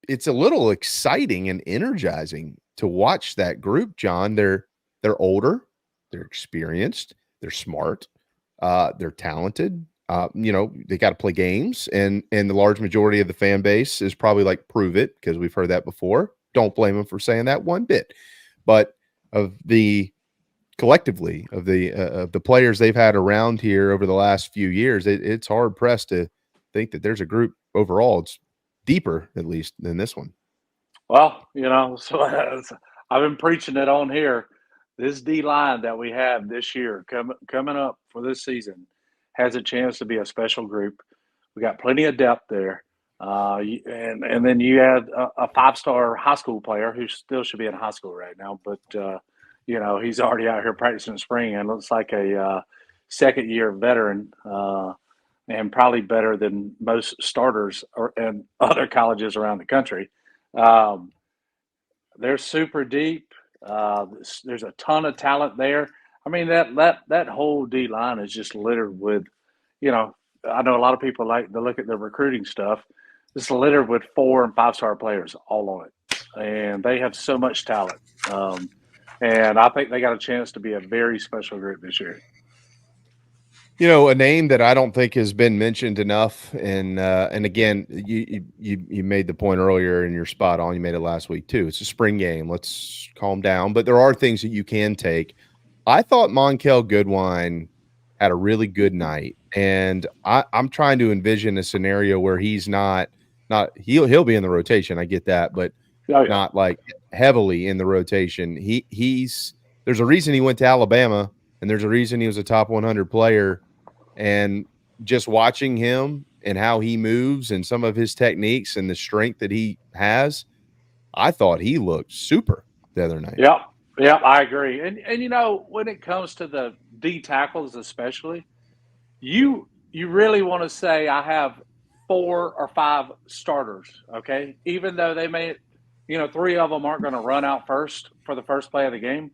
it's a little exciting and energizing to watch that group, John. They're older, they're experienced, they're smart, they're talented. They got to play games, and the large majority of the fan base is probably like, prove it, because we've heard that before. Don't blame them for saying that one bit. But of the collectively of the players they've had around here over the last few years, it's hard pressed to think that there's a group overall. It's deeper, at least, than this one. Well, so I've been preaching it on here. This D line that we have this year coming up for this season has a chance to be a special group. We got plenty of depth there, and then you add a 5-star high school player who still should be in high school right now, but he's already out here practicing in spring and looks like a second year veteran. And probably better than most starters in other colleges around the country. They're super deep. There's a ton of talent there. I mean, that whole D line is just littered with, I know a lot of people like to look at the recruiting stuff. It's littered with 4- and 5-star players all on it, and they have so much talent. And I think they got a chance to be a very special group this year. A name that I don't think has been mentioned enough, and again, you made the point earlier, and you're spot on. You made it last week too. It's a spring game. Let's calm down. But there are things that you can take. I thought Monkel Goodwine had a really good night, and I'm trying to envision a scenario where he's not he'll be in the rotation. I get that, but not like heavily in the rotation. There's a reason he went to Alabama, and there's a reason he was a top 100 player. And just watching him and how he moves and some of his techniques and the strength that he has, I thought he looked super the other night. Yeah, I agree. And when it comes to the D tackles especially, you really want to say I have 4 or 5 starters, okay? Even though they may, 3 of them aren't going to run out first for the first play of the game.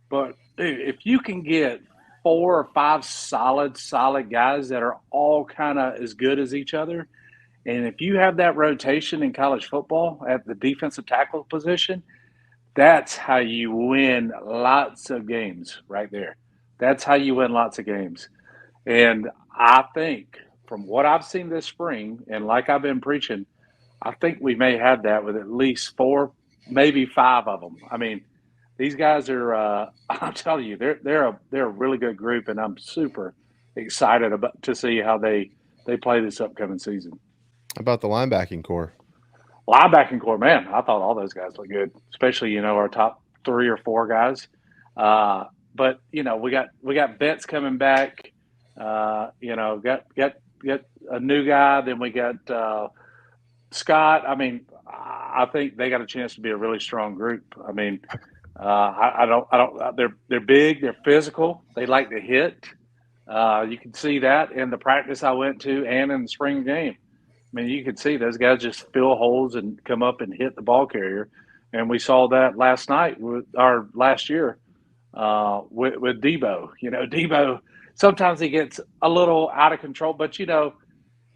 But if you can get 4 or 5 solid guys that are all kind of as good as each other, and if you have that rotation in college football at the defensive tackle position, that's how you win lots of games right there. That's how you win lots of games. And I think from what I've seen this spring, and like I've been preaching, I think we may have that with at least 4, maybe 5 of them. I mean, these guys are, I'm telling you, they're a really good group, and I'm super excited to see how they play this upcoming season. How about the linebacking core? Linebacking core, man, I thought all those guys looked good, especially our top 3 or 4 guys. But we got Betts coming back. Got a new guy. Then we got Scott. I mean, I think they got a chance to be a really strong group. I mean. I don't. They're big. They're physical. They like to hit. You can see that in the practice I went to and in the spring game. I mean, you could see those guys just fill holes and come up and hit the ball carrier, and we saw that last night last year with Debo. Debo sometimes he gets a little out of control, but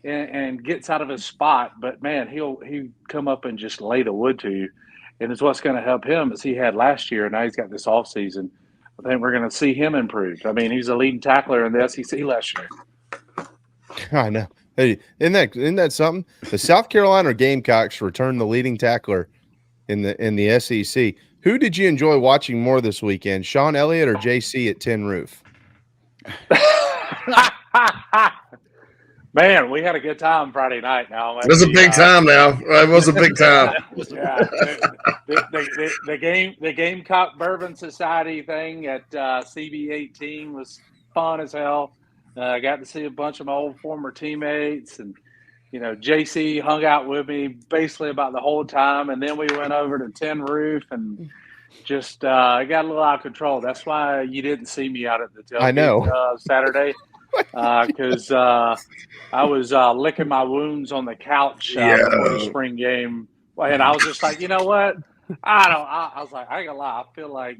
and gets out of his spot. But man, he'll come up and just lay the wood to you. And it's what's going to help him as he had last year. And now he's got this offseason. I think we're going to see him improved. I mean, he's a leading tackler in the SEC last year. I know. Hey, isn't that something? The South Carolina Gamecocks returned the leading tackler in the SEC. Who did you enjoy watching more this weekend, Sean Elliott or JC at Tin Roof? Man, we had a good time Friday night. Now it was a big time. Now it was a big time. Yeah, the Gamecock Bourbon Society thing at CB18 was fun as hell. I got to see a bunch of my old former teammates, and JC hung out with me basically about the whole time. And then we went over to Tin Roof and just it got a little out of control. That's why you didn't see me out at the tailgate Saturday. Because I was licking my wounds on the couch before the spring game, and I was just like, you know what? I was like, I ain't gonna lie, I feel like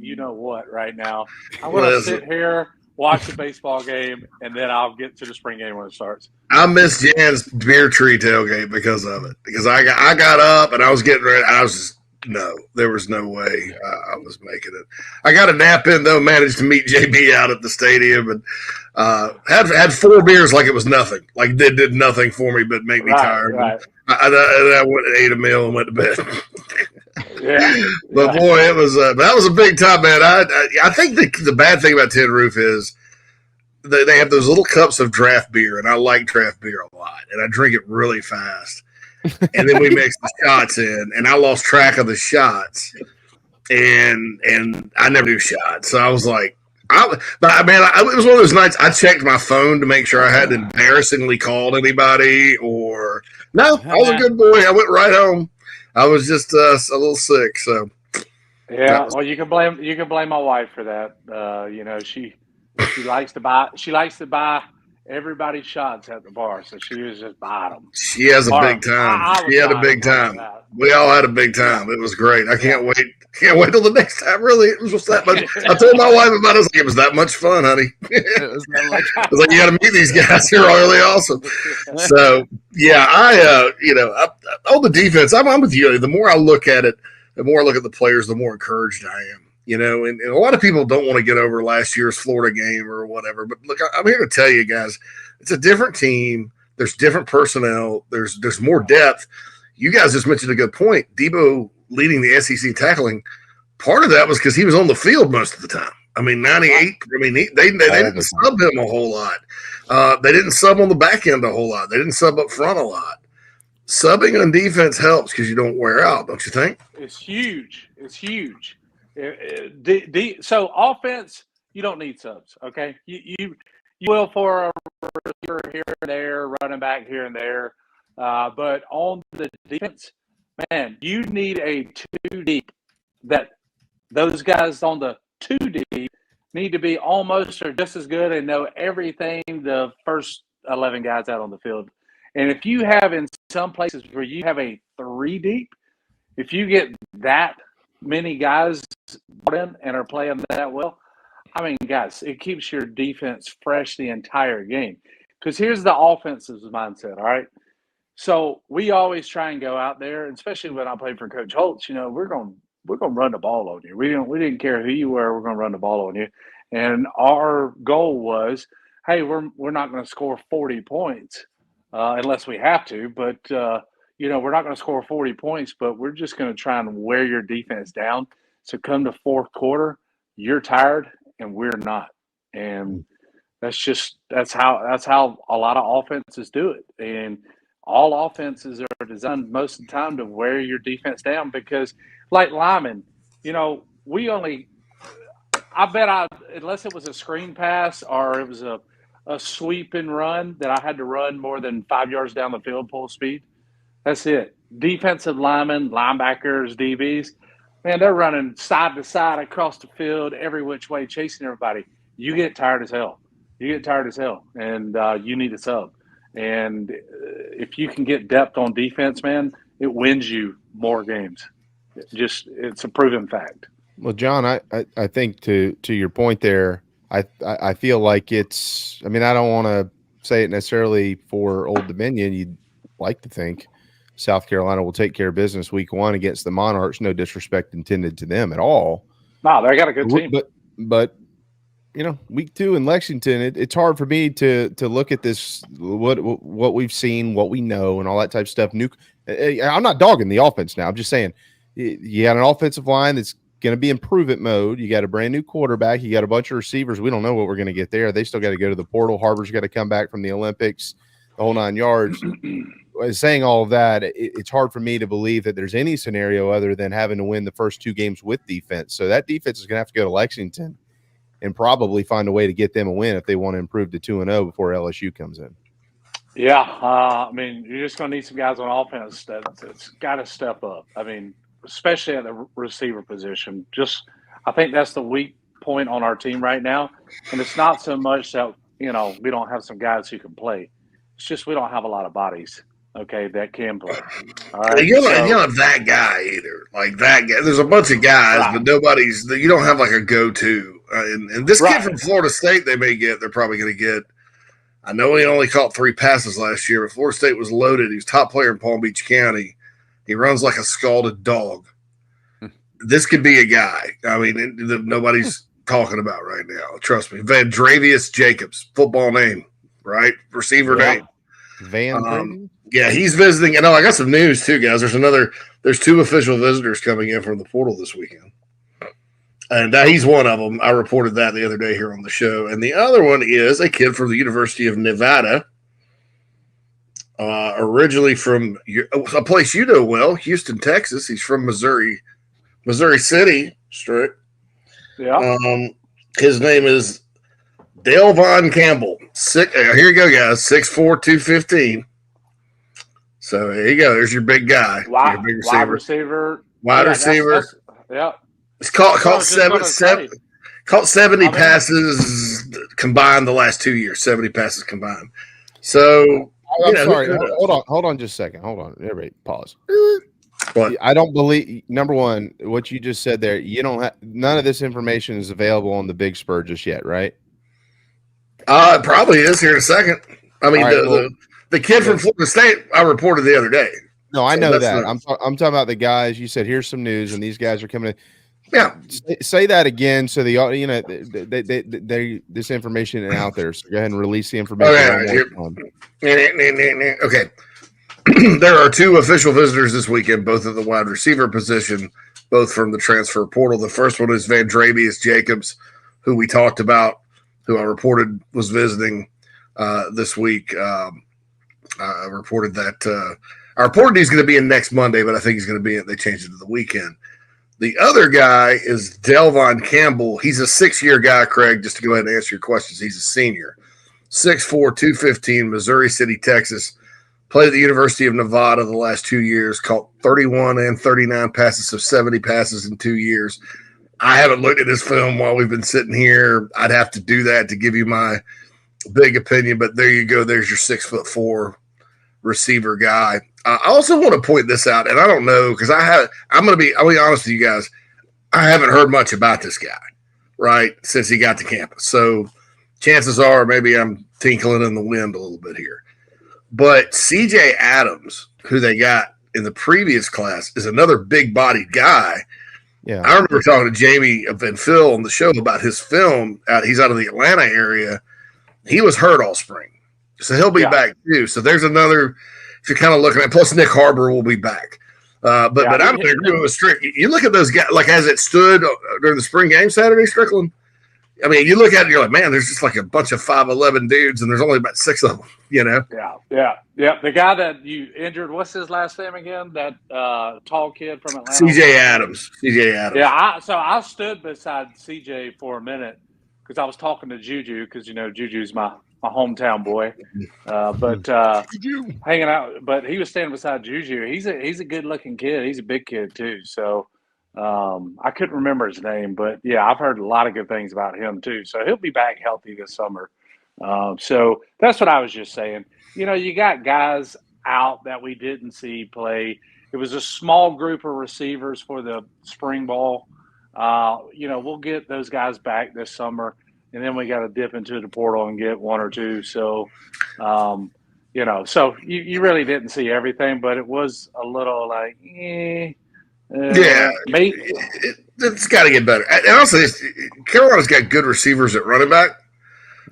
right now. I'm gonna sit here watch the baseball game, and then I'll get to the spring game when it starts. I missed Jan's beer tree tailgate because of it. Because I got up and I was getting ready. I was just there was no way I was making it. I got a nap in though. Managed to meet JB out at the stadium and had 4 beers like it was nothing. Like they did nothing for me but make me tired. Right. I went and ate a meal and went to bed. But Yeah. boy, it was that was a big time, man. I think the bad thing about Tin Roof is they have those little cups of draft beer, and I like draft beer a lot, and I drink it really fast. And then we mix the shots in, and I lost track of the shots, and I never do shots. So I was like, it was one of those nights I checked my phone to make sure I hadn't embarrassingly called anybody or no. I was a good boy. I went right home. I was just a little sick, so yeah. Well, you can blame my wife for that. She likes to buy everybody shots at the bar, so she was just buying them. She has a big time. She had a big time. We all had a big time. It was great. I can't wait. Can't wait till the next time. Really, it was just that much. I told my wife about it. I was like, it was that much fun, honey. I was like, you got to meet these guys. They're really awesome. So yeah, on the defense, I'm with you. The more I look at it, the more I look at the players, the more encouraged I am. And a lot of people don't want to get over last year's Florida game or whatever. But look, I'm here to tell you guys, it's a different team. There's different personnel. There's more depth. You guys just mentioned a good point. Debo leading the SEC tackling. Part of that was because he was on the field most of the time. I mean, 98. I mean, they didn't sub him a whole lot. They didn't sub on the back end a whole lot. They didn't sub up front a lot. Subbing on defense helps because you don't wear out, don't you think? It's huge. It's huge. So offense, you don't need subs, okay? You will for a receiver here and there, running back here and there, but on the defense, man, you need a 2 deep. That those guys on the 2 deep need to be almost or just as good and know everything the first 11 guys out on the field. And if you have in some places where you have a 3 deep, if you get that many guys in and are playing that well, I mean, guys, it keeps your defense fresh the entire game. Because here's the offensive mindset, all right? So we always try and go out there, especially when I played for Coach Holtz, we're gonna run the ball on you. We didn't care who you were, we're gonna run the ball on you. And our goal was, hey, we're not gonna score 40 points unless we have to, but we're not going to score 40 points, but we're just going to try and wear your defense down. So come to fourth quarter, you're tired and we're not. And that's how a lot of offenses do it. And all offenses are designed most of the time to wear your defense down because, like linemen, unless it was a screen pass or it was a sweep and run that I had to run more than 5 yards down the field full speed. That's it. Defensive linemen, linebackers, DBs, man, they're running side to side across the field, every which way, chasing everybody. You get tired as hell. And you need a sub. And if you can get depth on defense, man, it wins you more games. It's a proven fact. Well, John, I think to your point there, I feel like it's – I mean, I don't want to say it necessarily for Old Dominion. You'd like to think South Carolina will take care of business week 1 against the Monarchs. No disrespect intended to them at all. No, they got a good team. But week 2 in Lexington, it's hard for me to look at this, what we've seen, what we know, and all that type of stuff. I'm not dogging the offense now. I'm just saying you got an offensive line that's going to be improvement mode. You got a brand new quarterback. You got a bunch of receivers. We don't know what we're going to get there. They still got to go to the portal. Harbor's got to come back from the Olympics, the whole 9 yards. Saying all of that, it's hard for me to believe that there's any scenario other than having to win the first 2 games with defense. So that defense is going to have to go to Lexington and probably find a way to get them a win if they want to improve to 2-0 before LSU comes in. Yeah, I mean, you're just going to need some guys on offense that's got to step up. I mean, especially at the receiver position. I think that's the weak point on our team right now. And it's not so much that, we don't have some guys who can play. It's just we don't have a lot of bodies, okay, that can play. All right. You're not that guy either. Like that guy. There's a bunch of guys, but you don't have like a go-to. And this kid from Florida State they're probably going to get. I know he only caught 3 passes last year, but Florida State was loaded. He was top player in Palm Beach County. He runs like a scalded dog. This could be a guy. I mean, nobody's talking about right now. Trust me. Vandravius Jacobs, football name, right? Receiver name. Yeah, he's visiting. And I got some news too, guys. There's 2 official visitors coming in from the portal this weekend. And he's one of them. I reported that the other day here on the show. And the other one is a kid from the University of Nevada, originally from a place you know well, Houston, Texas. He's from Missouri City, Strick. Yeah. His name is Delvon Campbell. Here you go, guys. 6'4", 215. So there you go. There's your big guy. Wide receiver. Wide receiver. Yeah. It's caught 70 passes combined the last 2 years. 70 passes combined. So sorry. Hold on just a second. Hold on. Everybody pause. What? I don't believe, number one, what you just said there, you don't have, none of this information is available on the Big Spur just yet, right? It probably is here in a second. I mean, the kid from Florida State I reported the other day. No, I know that. I'm talking about the guys. You said here's some news, and these guys are coming in. Yeah, say that again, so the this information is out there. So go ahead and release the information. Okay. There are 2 official visitors this weekend, both at the wide receiver position, both from the transfer portal. The first one is Vandravius Jacobs, who we talked about, who I reported was visiting this week. I reported he's going to be in next Monday, but I think he's going to be in. They changed it to the weekend. The other guy is Delvon Campbell. He's a 6-year guy, Craig, just to go ahead and answer your questions. He's a senior. 6'4", 215, Missouri City, Texas. Played at the University of Nevada the last 2 years, caught 31 and 39 passes, so 70 passes in 2 years. I haven't looked at his film while we've been sitting here. I'd have to do that to give you my big opinion, but there you go. There's your 6'4" receiver guy. I also want to point this out, and I don't know because I'll be honest with you guys. I haven't heard much about this guy, right, since he got to campus. So chances are maybe I'm tinkling in the wind a little bit here. But CJ Adams, who they got in the previous class, is another big-bodied guy. Yeah, I remember talking to Jamie and Phil on the show about his film. He's out of the Atlanta area. He was hurt all spring, so he'll be back too. So there's another. If you're kind of looking at, plus Nick Harbor will be back. But I'm going to agree with Strick. You look at those guys, like as it stood during the spring game Saturday, Strickland. I mean, you look at it, you're like, man, there's just like a bunch of 5'11" dudes, and there's only about 6 of them, you know? Yeah. The guy that you injured, what's his last name again? That tall kid from Atlanta? CJ Adams. Yeah, I stood beside CJ for a minute because I was talking to Juju because, Juju's my hometown boy. But hanging out. But he was standing beside Juju. He's a good-looking kid. He's a big kid, too. So I couldn't remember his name, but yeah, I've heard a lot of good things about him too. So he'll be back healthy this summer. So that's what I was just saying. You got guys out that we didn't see play. It was a small group of receivers for the spring ball. We'll get those guys back this summer, and then we got to dip into the portal and get 1 or 2. So, so you really didn't see everything, but it was a little like, it's got to get better. And honestly, Carolina's got good receivers at running back,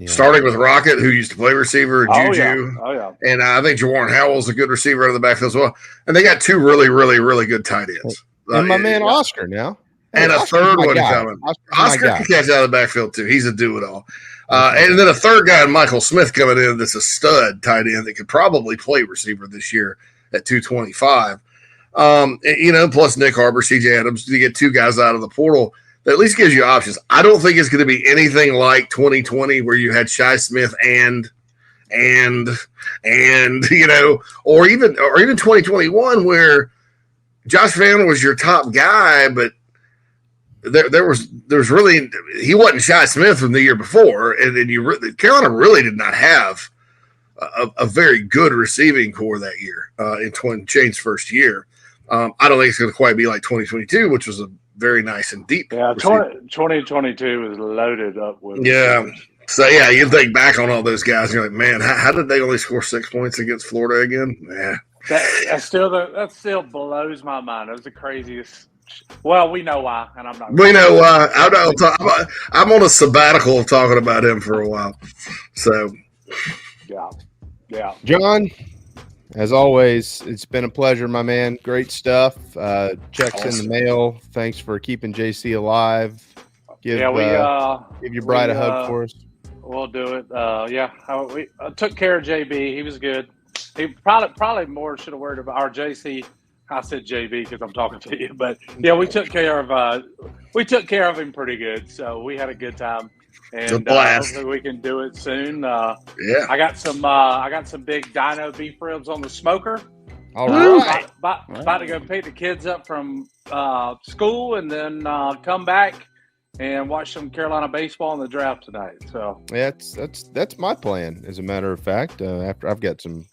starting with Rocket, who used to play receiver, and Juju. Oh, yeah. And I think Jawan Howell's a good receiver out of the backfield as well. And they got 2 really, really, really good tight ends. And my man Oscar now. And a third one coming. Oscar can catch out of the backfield, too. He's a do-it-all. And then a third guy, Michael Smith, coming in that's a stud tight end that could probably play receiver this year at 225. Plus Nick Harbor, CJ Adams, to get 2 guys out of the portal, that at least gives you options. I don't think it's going to be anything like 2020 where you had Shi Smith and or even 2021 where Josh Vann was your top guy, but there was really, he wasn't Shi Smith from the year before, and then Carolina really did not have a very good receiving core that year in Shane's first year. I don't think it's going to quite be like 2022, which was a very nice and deep. Yeah, 2022 is loaded up with receivers. So, yeah, you think back on all those guys, and you're like, man, how did they only score 6 points against Florida again? Yeah. That still blows my mind. It was the craziest. Well, we know why, and I'm not. We know why. I'm on a sabbatical of talking about him for a while. So, yeah. John, as always, it's been a pleasure, my man. Great stuff. Checks in the mail. Thanks for keeping JC alive. Give your bride a hug for us. We'll do it. We took care of JB. He was good. He probably more should have worried about our JC. I said JB because I'm talking to you, but yeah, we took care of him pretty good. So we had a good time, and hopefully we can do it soon. I got some big dino beef ribs on the smoker. All right, about to go pick the kids up from school, and then come back and watch some Carolina baseball in the draft tonight. So yeah, that's my plan. As a matter of fact, after I've got some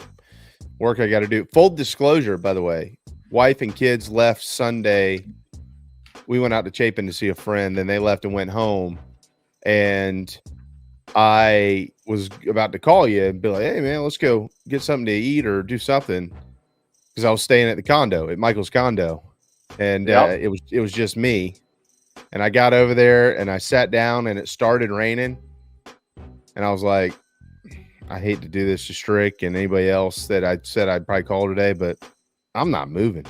work I got to do. Full disclosure, by the way, wife and kids left Sunday. We went out to Chapin to see a friend, then they left and went home. And I was about to call you and be like, hey man, let's go get something to eat or do something. Because I was staying at the condo, at Michael's condo. And it was just me. And I got over there and I sat down and it started raining. And I was like, I hate to do this to Strick and anybody else that I said I'd probably call today, but I'm not moving.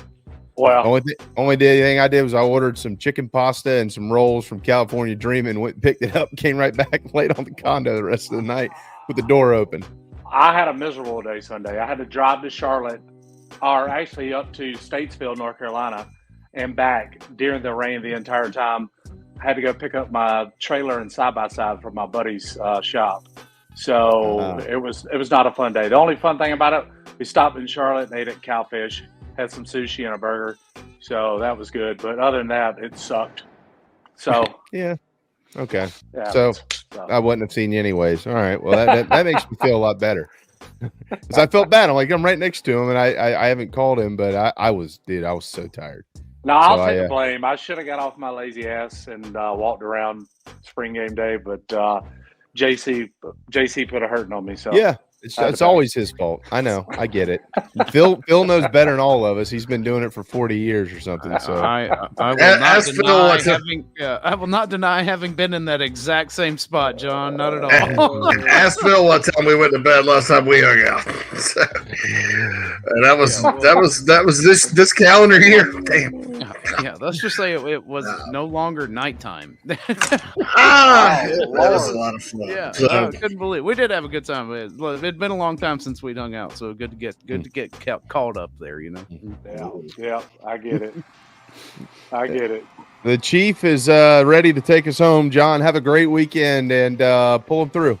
Wow. Only thing I did was I ordered some chicken pasta and some rolls from California Dreamin', went and picked it up, came right back, laid on the condo the rest of the night with the door open. I had a miserable day Sunday. I had to drive to Charlotte, or actually up to Statesville, North Carolina, and back during the rain the entire time. I had to go pick up my trailer and side-by-side from my buddy's shop. So it was not a fun day. The only fun thing about it, we stopped in Charlotte and ate at Cowfish, had some sushi and a burger. So that was good. But other than that, it sucked. So yeah. Okay. Yeah, so I wouldn't have seen you anyways. All right. Well, that makes me feel a lot better. Because I felt bad. I'm like, I'm right next to him, and I haven't called him, but I was so tired. No, I'll take the blame. I should have got off my lazy ass and walked around spring game day, but JC put a hurting on me. So yeah, it's always his fault. I know. I get it. Phil knows better than all of us. He's been doing it for 40 years or something. So I will not deny having been in that exact same spot, John. Not at all. Ask Phil what time we went to bed last time we hung out. And that was this calendar year. Damn. Yeah, let's just say it was no longer nighttime. That was a lot of fun. Yeah, I couldn't believe we did have a good time. It'd been a long time since we'd hung out, so good to get called up there. You know. Yeah, I get it. I get it. The Chief is ready to take us home. John, have a great weekend and pull him through.